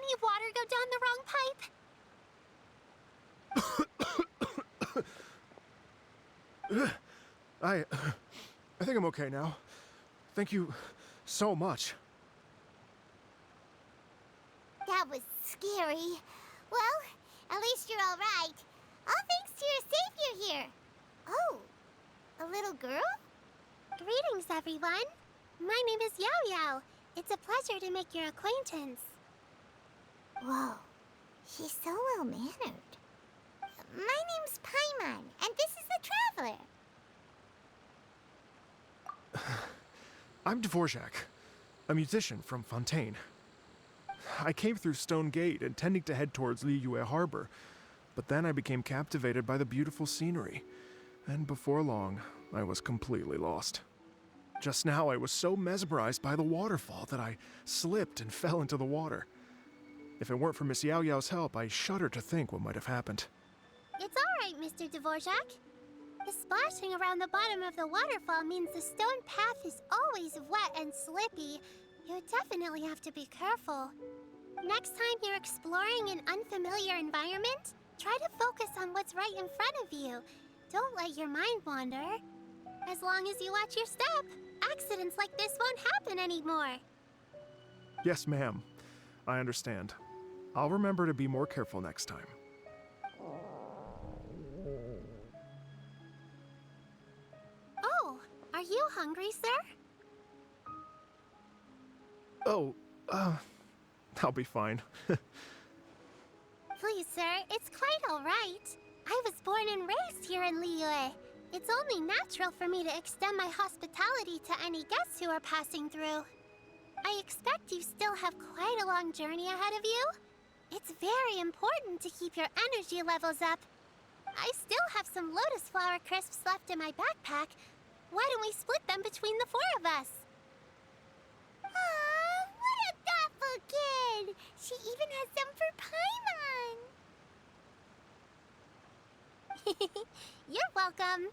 any water go down the wrong pipe? I think I'm okay now. Thank you so much. That was scary. Well, at least you're all right. All thanks to your savior here. Oh, a little girl? Greetings, everyone. My name is Yaoyao. It's a pleasure to make your acquaintance. Whoa, she's so well-mannered. My name's Paimon, and this is the Traveler. I'm Dvorak, a musician from Fontaine. I came through Stone Gate intending to head towards Liyue Harbor, but then I became captivated by the beautiful scenery, and before long, I was completely lost. Just now, I was so mesmerized by the waterfall that I slipped and fell into the water. If it weren't for Miss Yaoyao's help, I shudder to think what might have happened. It's all right, Mr. Dvorak. The splashing around the bottom of the waterfall means the stone path is always wet and slippy. You definitely have to be careful. Next time you're exploring an unfamiliar environment, try to focus on what's right in front of you. Don't let your mind wander. As long as you watch your step, accidents like this won't happen anymore. Yes, ma'am. I understand. I'll remember to be more careful next time. Oh, are you hungry, sir? Oh, I'll be fine. Please, sir, it's quite all right. I was born and raised here in Liyue. It's only natural for me to extend my hospitality to any guests who are passing through. I expect you still have quite a long journey ahead of you. It's very important to keep your energy levels up. I still have some lotus flower crisps left in my backpack. Why don't we split them between the four of us? Aw, what a thoughtful kid! She even has some for Paimon! You're welcome.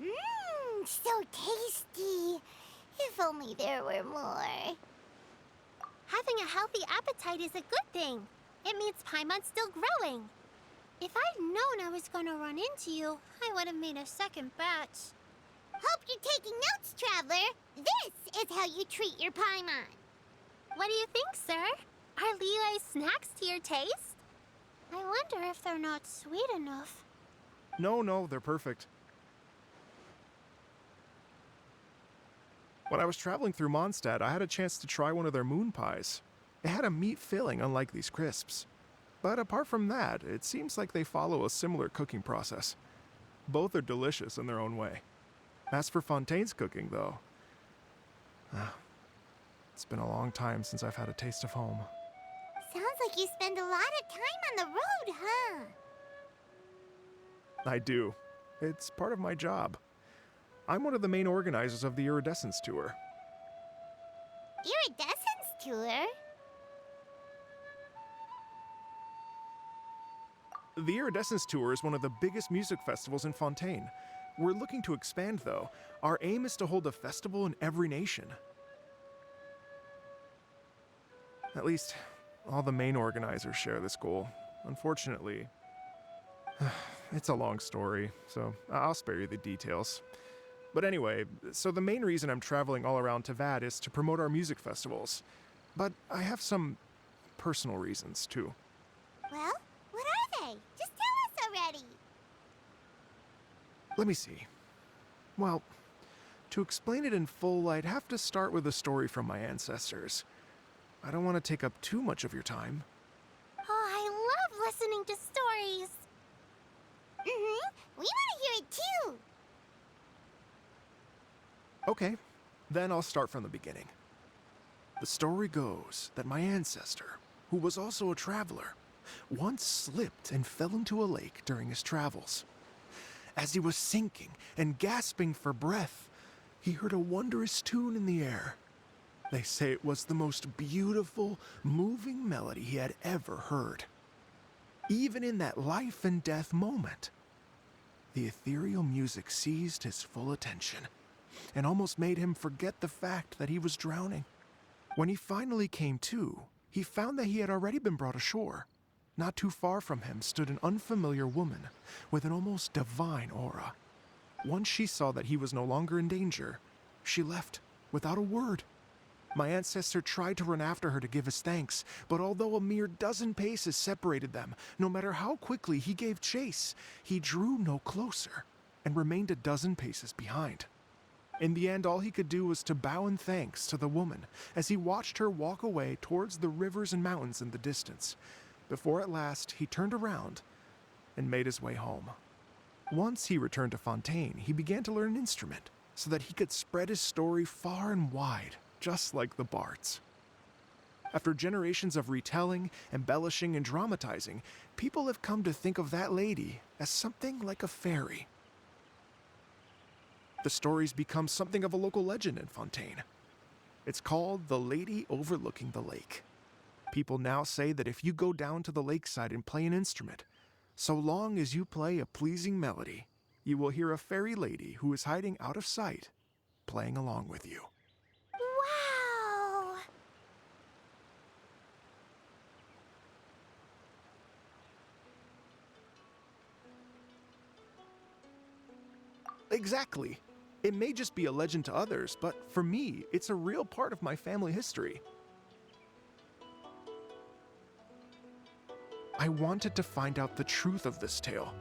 Mmm, so tasty! If only there were more. Having a healthy appetite is a good thing. It means Paimon's still growing. If I'd known I was gonna run into you, I would have made a second batch. Hope you're taking notes, Traveler. This is how you treat your Paimon. What do you think, sir? Are Liyue snacks to your taste? I wonder if they're not sweet enough. No, they're perfect. When I was traveling through Mondstadt, I had a chance to try one of their moon pies. It had a meat filling, unlike these crisps. But apart from that, it seems like they follow a similar cooking process. Both are delicious in their own way. As for Fontaine's cooking, though, it's been a long time since I've had a taste of home. Sounds like you spend a lot of time on the road, huh? I do. It's part of my job. I'm one of the main organizers of the Iridescence Tour. Iridescence Tour? The Iridescence Tour is one of the biggest music festivals in Fontaine. We're looking to expand, though. Our aim is to hold a festival in every nation. At least, all the main organizers share this goal. Unfortunately, it's a long story, so I'll spare you the details. But anyway, so the main reason I'm traveling all around Tavad is to promote our music festivals. But I have some personal reasons, too. Well, what are they? Just tell us already. Let me see. Well, to explain it in full, I'd have to start with a story from my ancestors. I don't want to take up too much of your time. Oh, I love listening to stories. Mm-hmm. We want to hear it too. Okay, then I'll start from the beginning. The story goes that my ancestor, who was also a traveler, once slipped and fell into a lake during his travels. As he was sinking and gasping for breath, he heard a wondrous tune in the air. They say it was the most beautiful, moving melody he had ever heard. Even in that life and death moment, the ethereal music seized his full attention. and almost made him forget the fact that he was drowning. When he finally came to, he found that he had already been brought ashore. Not too far from him stood an unfamiliar woman with an almost divine aura. Once she saw that he was no longer in danger, she left without a word. My ancestor tried to run after her to give his thanks, but although a mere dozen paces separated them, no matter how quickly he gave chase, he drew no closer and remained a dozen paces behind. In the end, all he could do was to bow in thanks to the woman as he watched her walk away towards the rivers and mountains in the distance, before at last he turned around and made his way home. Once he returned to Fontaine, he began to learn an instrument so that he could spread his story far and wide, just like the bards. After generations of retelling, embellishing, and dramatizing, people have come to think of that lady as something like a fairy. The story's become something of a local legend in Fontaine. It's called the Lady Overlooking the Lake. People now say that if you go down to the lakeside and play an instrument, so long as you play a pleasing melody, you will hear a fairy lady who is hiding out of sight, playing along with you. Wow! Exactly. It may just be a legend to others, but for me, it's a real part of my family history. I wanted to find out the truth of this tale,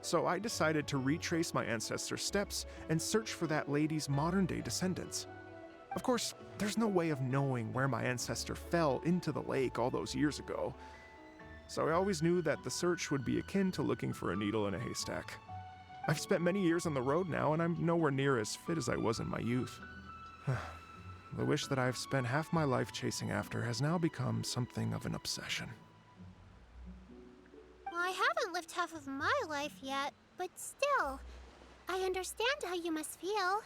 so I decided to retrace my ancestors' steps and search for that lady's modern-day descendants. Of course, there's no way of knowing where my ancestor fell into the lake all those years ago, so I always knew that the search would be akin to looking for a needle in a haystack. I've spent many years on the road now, and I'm nowhere near as fit as I was in my youth. The wish that I've spent half my life chasing after has now become something of an obsession. Well, I haven't lived half of my life yet, but still, I understand how you must feel.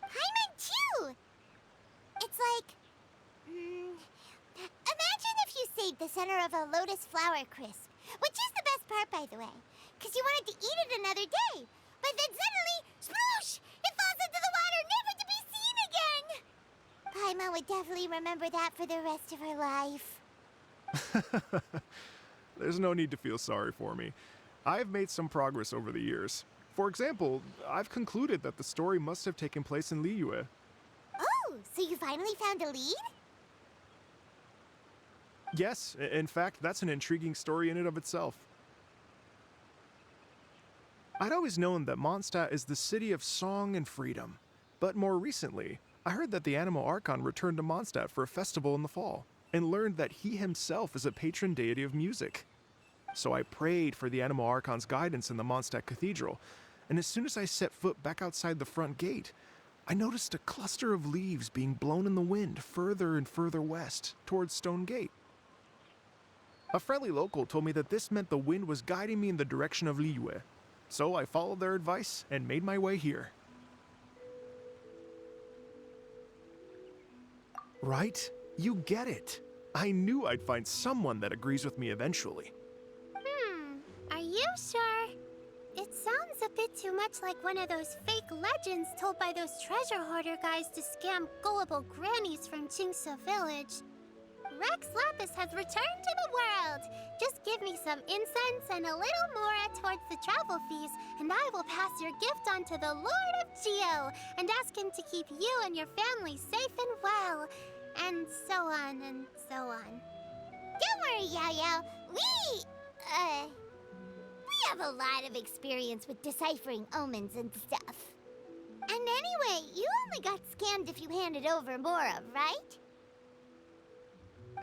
Paimon too! It's like... imagine if you saved the center of a lotus flower crisp, which is the best part, by the way, because you wanted to eat it another day. But then suddenly, sploosh! It falls into the water, never to be seen again! Paimon would definitely remember that for the rest of her life. There's no need to feel sorry for me. I've made some progress over the years. For example, I've concluded that the story must have taken place in Liyue. Oh, so you finally found a lead? Yes, in fact, that's an intriguing story in and of itself. I'd always known that Mondstadt is the city of song and freedom, but more recently, I heard that the Anemo Archon returned to Mondstadt for a festival in the fall, and learned that he himself is a patron deity of music. So I prayed for the Anemo Archon's guidance in the Mondstadt Cathedral, and as soon as I set foot back outside the front gate, I noticed a cluster of leaves being blown in the wind further and further west, towards Stone Gate. A friendly local told me that this meant the wind was guiding me in the direction of Liyue, so I followed their advice and made my way here. Right? You get it. I knew I'd find someone that agrees with me eventually. Are you sure? It sounds a bit too much like one of those fake legends told by those treasure hoarder guys to scam gullible grannies from Jingsa Village. Rex Lapis has returned to the world. Just give me some incense and a little more towards the travel fees, and I will pass your gift on to the Lord of Geo and ask him to keep you and your family safe and well. And so on and so on. Don't worry, Yaoyao. We have a lot of experience with deciphering omens and stuff. And anyway, you only got scammed if you handed over Mora, right?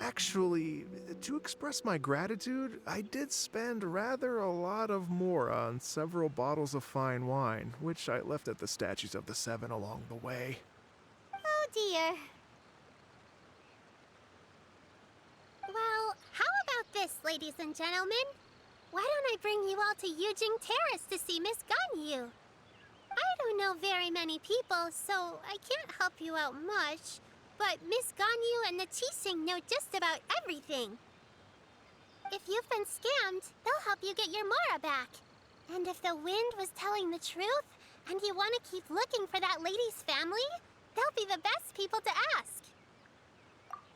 Actually, to express my gratitude, I did spend rather a lot of Mora on several bottles of fine wine, which I left at the Statues of the Seven along the way. Oh dear. Well, how about this, ladies and gentlemen? Why don't I bring you all to Yujing Terrace to see Miss Ganyu? I don't know very many people, so I can't help you out much. But Miss Ganyu and the Qixing know just about everything. If you've been scammed, they'll help you get your Mora back. And if the wind was telling the truth, and you want to keep looking for that lady's family, they'll be the best people to ask.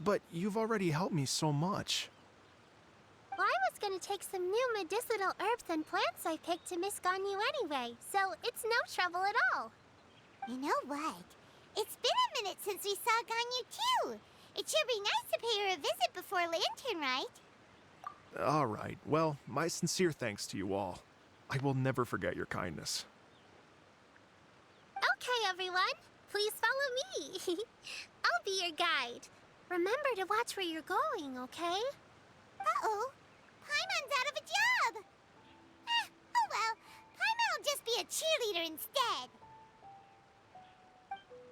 But you've already helped me so much. Well, I was going to take some new medicinal herbs and plants I picked to Miss Ganyu anyway, so it's no trouble at all. You know what? It's been a minute since we saw Ganyu too. It should be nice to pay her a visit before Lantern, right? All right. Well, my sincere thanks to you all. I will never forget your kindness. Okay, everyone. Please follow me. I'll be your guide. Remember to watch where you're going, okay? Uh-oh. Paimon's out of a job. Oh well. Paimon will just be a cheerleader instead.